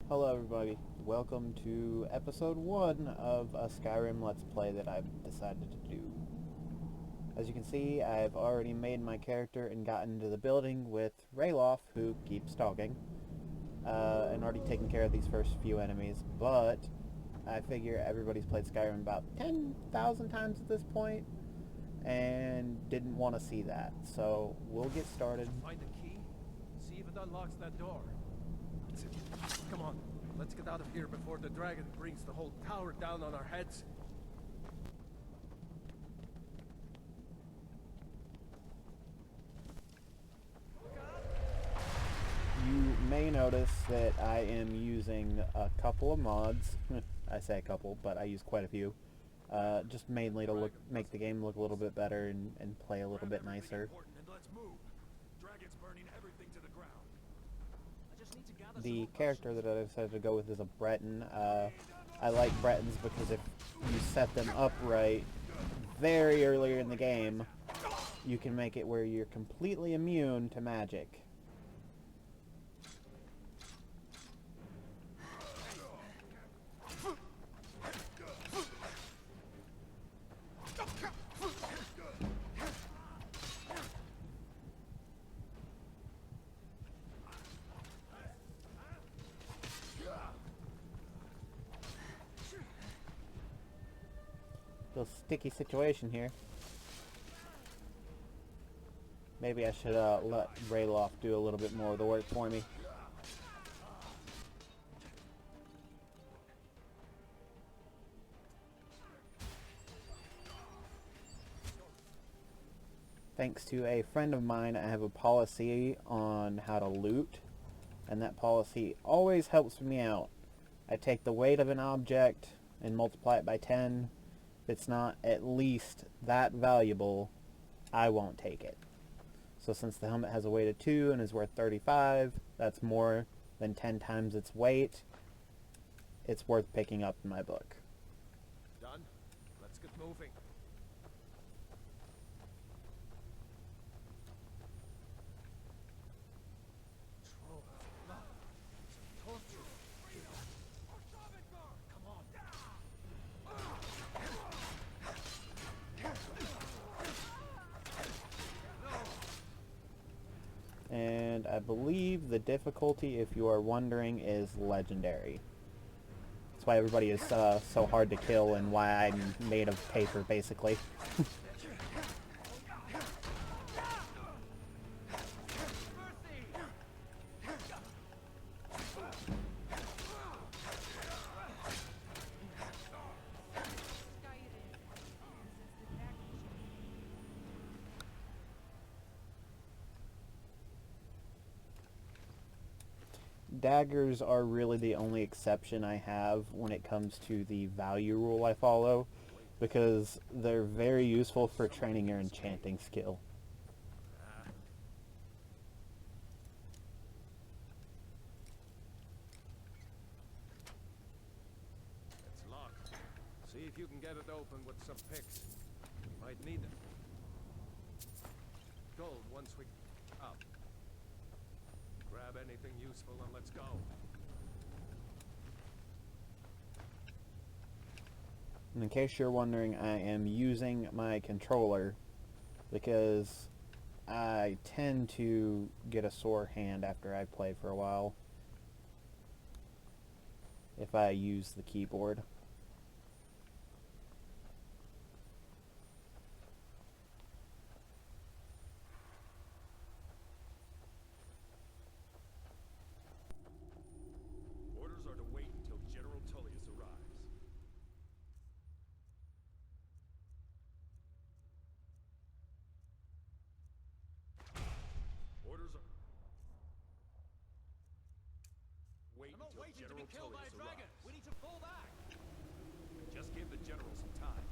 Hello everybody, welcome to episode 1 of a Skyrim Let's Play that I've decided to do. As you can see, I've already made my character and gotten into the building with Rayloff, who keeps talking, and already taken care of these first few enemies, but I figure everybody's played Skyrim about 10,000 times at this point, and didn't want to see that, so we'll get started. Find the key, see if it unlocks that door. That's it. Come on, let's get out of here before the dragon brings the whole tower down on our heads. You may notice that I am using a couple of mods. I say a couple, but I use quite a few. Just mainly to make the game look a little bit better and play a little bit nicer. The character that I decided to go with is a Breton. I like Bretons because if you set them up right very earlier in the game, you can make it where you're completely immune to magic. Little sticky situation here. Maybe I should let Rayloff do a little bit more of the work for me. Thanks to a friend of mine, I have a policy on how to loot, and that policy always helps me out. I take the weight of an object and multiply it by 10. If it's not at least that valuable, I won't take it. So since the helmet has a weight of 2 and is worth 35, that's more than 10 times its weight. It's worth picking up in my book. Done? Let's get moving. And I believe the difficulty, if you are wondering, is legendary. That's why everybody is so hard to kill and why I'm made of paper, basically. Daggers are really the only exception I have when it comes to the value rule I follow, because they're very useful for training your enchanting skill. It's locked. See if you can get it open with some picks. We might need them. Gold once we... up. Grab anything useful and let's go. And in case you're wondering, I am using my controller because I tend to get a sore hand after I play for a while if I use the keyboard. Orders are to wait until General Tullius arrives. Orders are... Wait until General Tullius arrives. We need to fall back. Just give the general some time.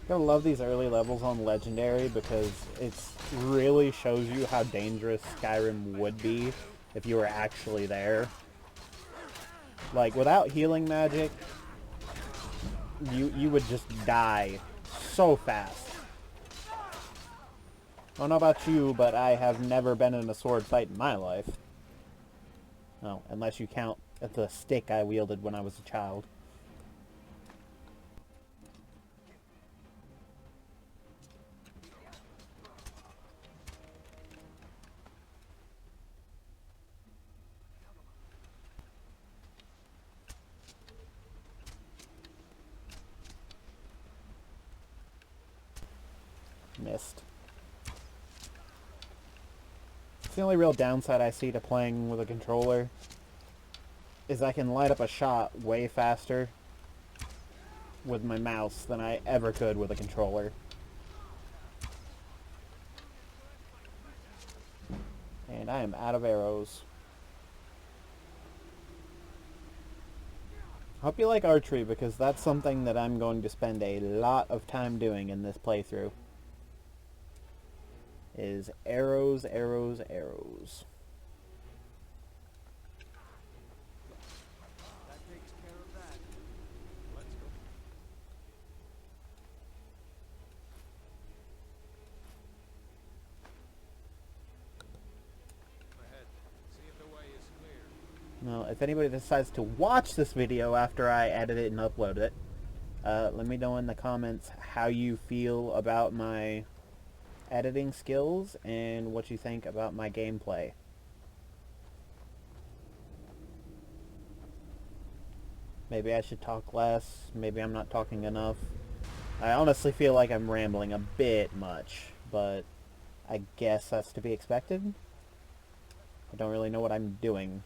Gotta love these early levels on Legendary because it's really shows you how dangerous Skyrim would be if you were actually there. Like, without healing magic, you would just die so fast. I don't know about you, but I have never been in a sword fight in my life. No, unless you count the stick I wielded when I was a child. Missed. It's the only real downside I see to playing with a controller is I can light up a shot way faster with my mouse than I ever could with a controller. And I am out of arrows. Hope you like archery, because that's something that I'm going to spend a lot of time doing in this playthrough. Is arrows, arrows, arrows. That takes care of that. Let's go. Ahead. See if the way is clear. Now, if anybody decides to watch this video after I edit it and upload it, let me know in the comments how you feel about my editing skills and what you think about my gameplay. Maybe I should talk less. Maybe I'm not talking enough. I honestly feel like I'm rambling a bit much, but I guess that's to be expected. I don't really know what I'm doing.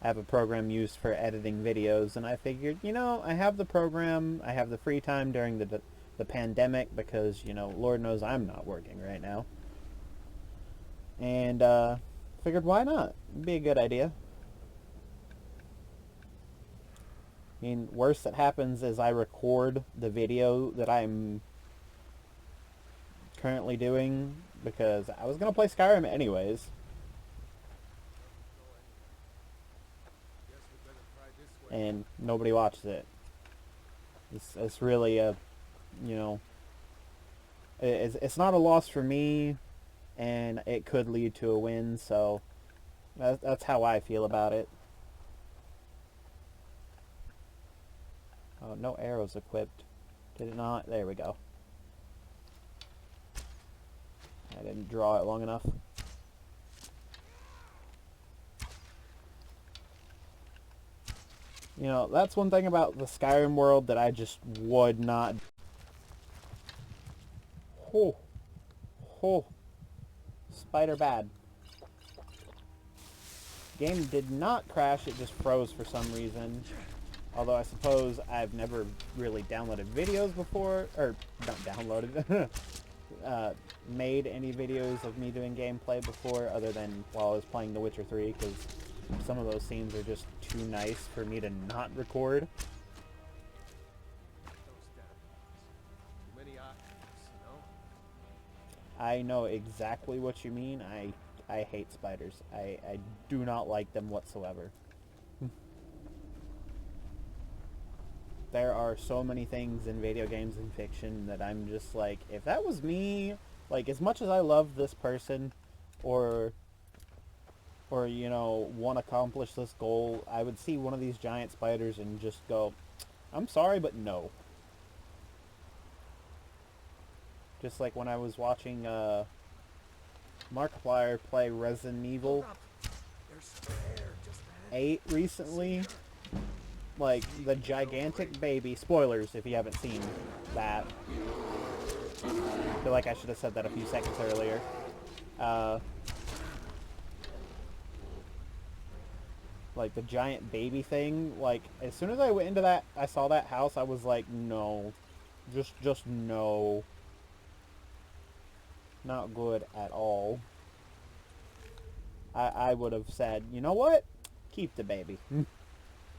I have a program used for editing videos, and I figured, you know, I have the program, I have the free time during the pandemic, because, you know, Lord knows I'm not working right now. And, figured why not? It'd be a good idea. I mean, worst that happens is I record the video that I'm currently doing, because I was going to play Skyrim anyways. Guess we better try this way. And nobody watches it. It's really a, you know, it's not a loss for me, and it could lead to a win, so that's how I feel about it. Oh, no arrows equipped. Did it not? There we go. I didn't draw it long enough. You know, that's one thing about the Skyrim world that I just would not... Oh. Oh. Spider bad. Game did not crash, it just froze for some reason. Although I suppose I've never really downloaded videos before, or not downloaded, made any videos of me doing gameplay before, other than while I was playing The Witcher 3, because some of those scenes are just too nice for me to not record. Those damn bugs. Too many options, you know? I know exactly what you mean. I hate spiders. I do not like them whatsoever. There are so many things in video games and fiction that I'm just like, if that was me, like, as much as I love this person, or you know, want to accomplish this goal, I would see one of these giant spiders and just go, I'm sorry, but no. Just like when I was watching Markiplier play Resident Evil There's some air just ahead. 8 recently. Like, the gigantic baby, spoilers if you haven't seen that. I feel like I should have said that a few seconds earlier. Like, the giant baby thing, like, as soon as I went into that, I saw that house, I was like, no. Just no. Not good at all. I would have said, you know what? Keep the baby.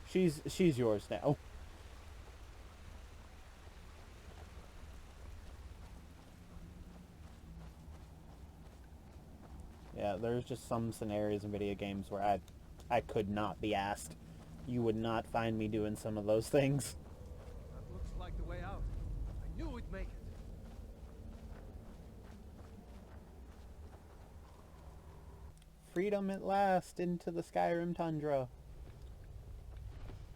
She's yours now. Yeah, there's just some scenarios in video games where I could not be asked. You would not find me doing some of those things. That looks like the way out. I knew we'd make it. Freedom at last into the Skyrim tundra.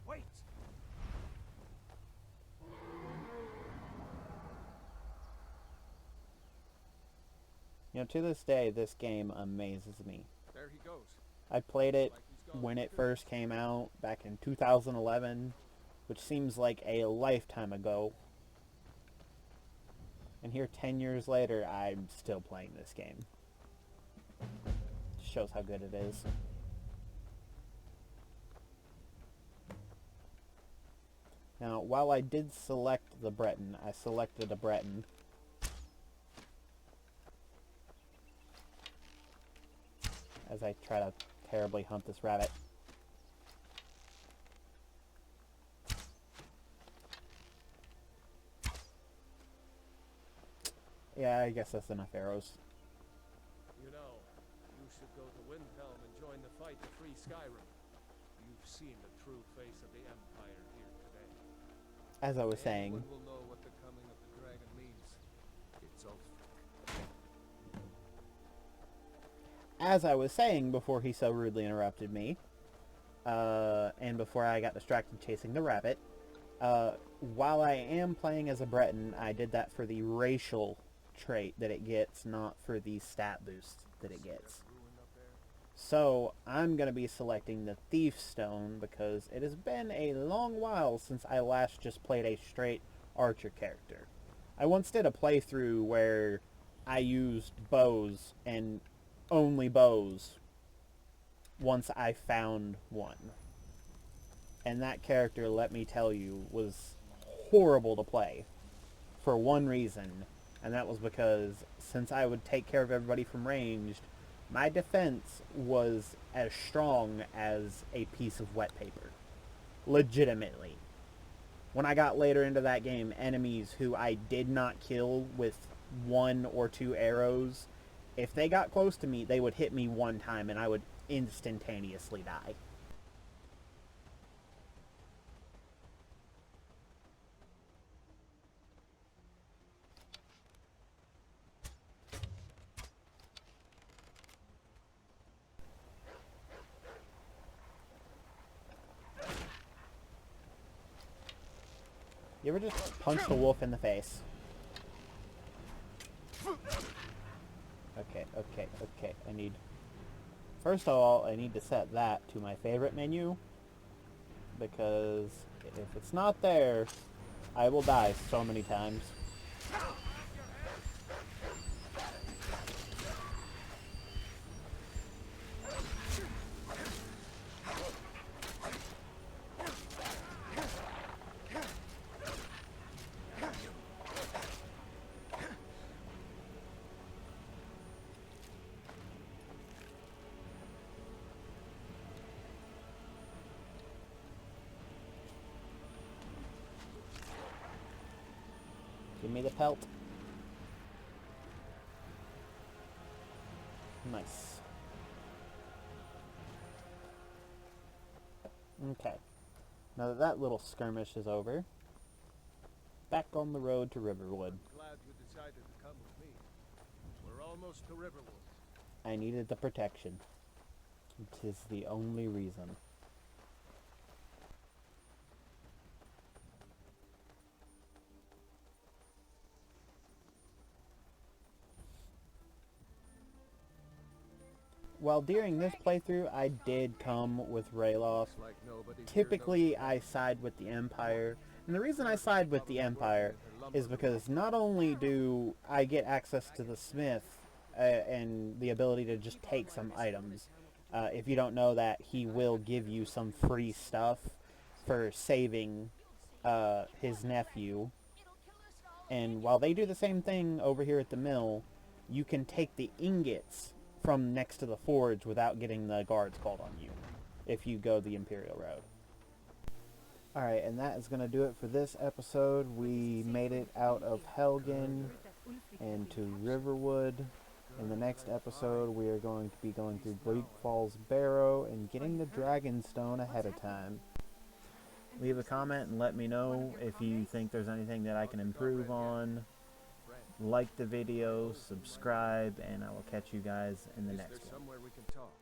Wait! You know, to this day, this game amazes me. There he goes. I played it Like he's gone when for it good. first came out back in 2011, which seems like a lifetime ago. And here 10 years later, I'm still playing this game. Shows how good it is. Now, while I did select the Breton, I selected a Breton. As I try to terribly hunt this rabbit. Yeah, I guess that's enough arrows. You know, you should go to Windhelm and join the fight to free Skyrim. You've seen the true face of the Empire here today. As I was saying, Everyone will know what the coming of the dragon means. It's over. before he so rudely interrupted me, and before I got distracted chasing the rabbit, while I am playing as a Breton, I did that for the racial trait that it gets, not for the stat boost that it gets. So I'm going to be selecting the Thief Stone because it has been a long while since I last just played a straight archer character. I once did a playthrough where I used bows and only bows once I found one. And that character, let me tell you, was horrible to play for one reason, and that was because since I would take care of everybody from ranged, my defense was as strong as a piece of wet paper. Legitimately. When I got later into that game, enemies who I did not kill with 1 or 2 arrows, if they got close to me, they would hit me one time and I would instantaneously die. You ever just punch the wolf in the face? Okay. I need... First of all, I need to set that to my favorite menu. Because if it's not there, I will die so many times. Give me the pelt. Nice. Okay. Now that that little skirmish is over, back on the road to Riverwood. I'm glad you decided to come with me. We're almost to Riverwood. I needed the protection. It is the only reason. While during this playthrough, I did come with Rayloff. Like nobody Typically, I side with the Empire. And the reason I side with the Empire is because not only do I get access to the Smith and the ability to just take some items, if you don't know that, he will give you some free stuff for saving his nephew. And while they do the same thing over here at the mill, you can take the ingots from next to the forge without getting the guards called on you if you go the Imperial road. Alright, and that is going to do it for this episode. We made it out of Helgen and to Riverwood. In the next episode, we are going to be going through Bleak Falls Barrow and getting the Dragon Stone ahead of time. Leave a comment and let me know if you think there's anything that I can improve on. Like the video, subscribe, and I will catch you guys in the next one. Somewhere we can talk.